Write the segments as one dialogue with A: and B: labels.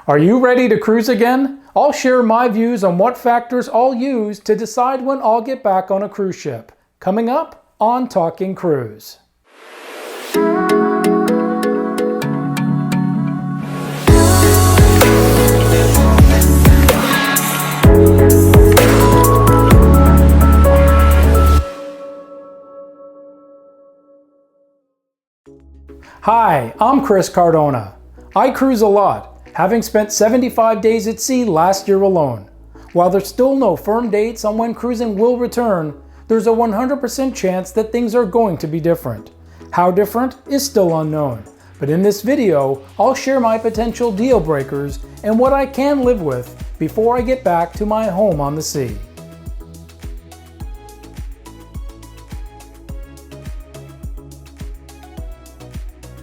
A: Are you ready to cruise again? I'll share my views on what factors I'll use to decide when I'll get back on a cruise ship. Coming up on Talking Cruise. Hi, I'm Chris Cardona. I cruise a lot, having spent 75 days at sea last year alone. While there's still no firm dates on when cruising will return, there's a 100% chance that things are going to be different. How different is still unknown, but in this video, I'll share my potential deal breakers and what I can live with before I get back to my home on the sea.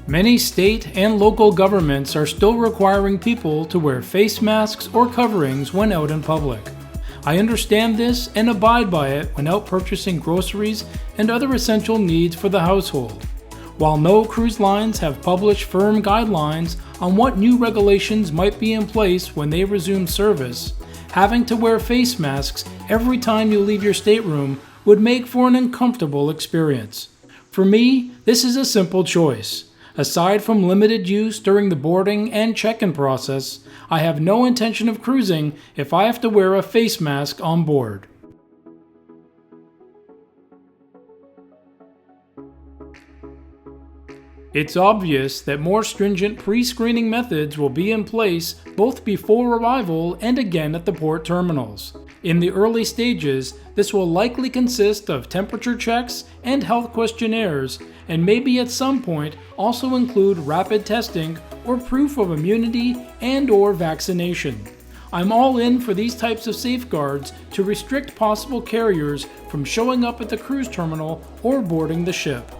A: Many state and local governments are still requiring people to wear face masks or coverings when out in public. I understand this and abide by it when out purchasing groceries and other essential needs for the household. While no cruise lines have published firm guidelines on what new regulations might be in place when they resume service, having to wear face masks every time you leave your stateroom would make for an uncomfortable experience. For me, this is a simple choice. Aside from limited use during the boarding and check-in process, I have no intention of cruising if I have to wear a face mask on board. It's obvious that more stringent pre-screening methods will be in place both before arrival and again at the port terminals. In the early stages, this will likely consist of temperature checks and health questionnaires, and maybe at some point also include rapid testing or proof of immunity and/or vaccination. I'm all in for these types of safeguards to restrict possible carriers from showing up at the cruise terminal or boarding the ship.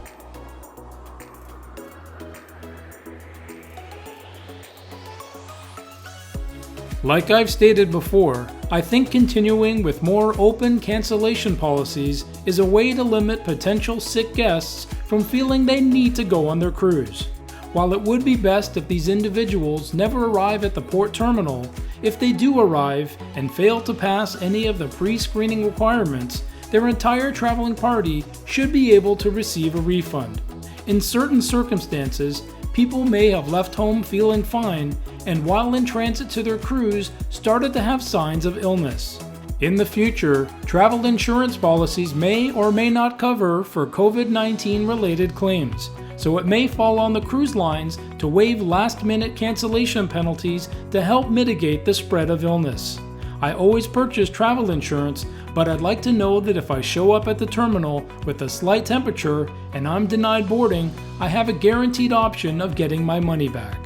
A: Like I've stated before, I think continuing with more open cancellation policies is a way to limit potential sick guests from feeling they need to go on their cruise. While it would be best if these individuals never arrive at the port terminal, if they do arrive and fail to pass any of the pre-screening requirements, their entire traveling party should be able to receive a refund. In certain circumstances, people may have left home feeling fine and while in transit to their cruise started to have signs of illness. In the future, travel insurance policies may or may not cover for COVID-19 related claims, so it may fall on the cruise lines to waive last-minute cancellation penalties to help mitigate the spread of illness. I always purchase travel insurance, but I'd like to know that if I show up at the terminal with a slight temperature and I'm denied boarding, I have a guaranteed option of getting my money back.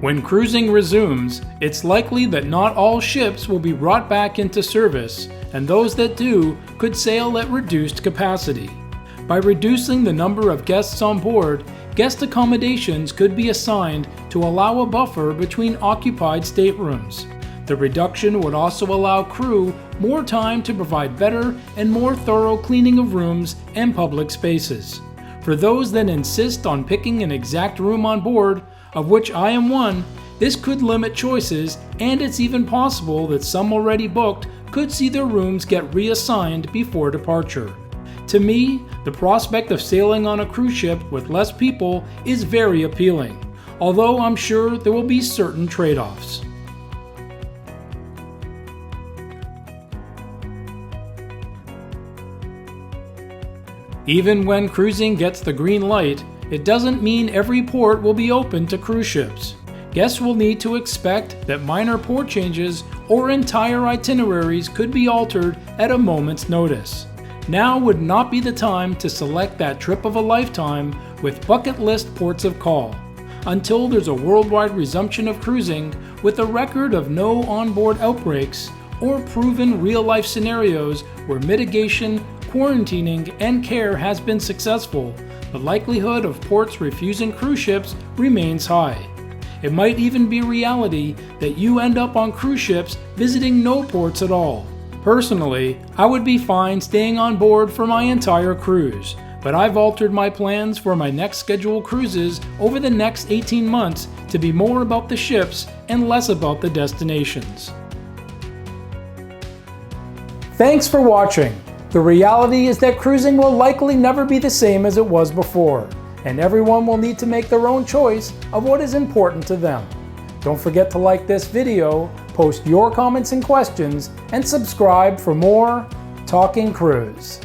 A: When cruising resumes, it's likely that not all ships will be brought back into service, and those that do could sail at reduced capacity. By reducing the number of guests on board, guest accommodations could be assigned to allow a buffer between occupied staterooms. The reduction would also allow crew more time to provide better and more thorough cleaning of rooms and public spaces. For those that insist on picking an exact room on board, of which I am one, this could limit choices, and it's even possible that some already booked could see their rooms get reassigned before departure. To me, the prospect of sailing on a cruise ship with less people is very appealing, although I'm sure there will be certain trade-offs. Even when cruising gets the green light, it doesn't mean every port will be open to cruise ships. Guests will need to expect that minor port changes or entire itineraries could be altered at a moment's notice. Now would not be the time to select that trip of a lifetime with bucket list ports of call. Until there's a worldwide resumption of cruising with a record of no onboard outbreaks or proven real-life scenarios where mitigation, quarantining, and care has been successful, the likelihood of ports refusing cruise ships remains high. It might even be reality that you end up on cruise ships visiting no ports at all. Personally, I would be fine staying on board for my entire cruise, but I've altered my plans for my next scheduled cruises over the next 18 months to be more about the ships and less about the destinations. Thanks for watching. The reality is that cruising will likely never be the same as it was before, and everyone will need to make their own choice of what is important to them. Don't forget to like this video, post your comments and questions, and subscribe for more Talking Cruise.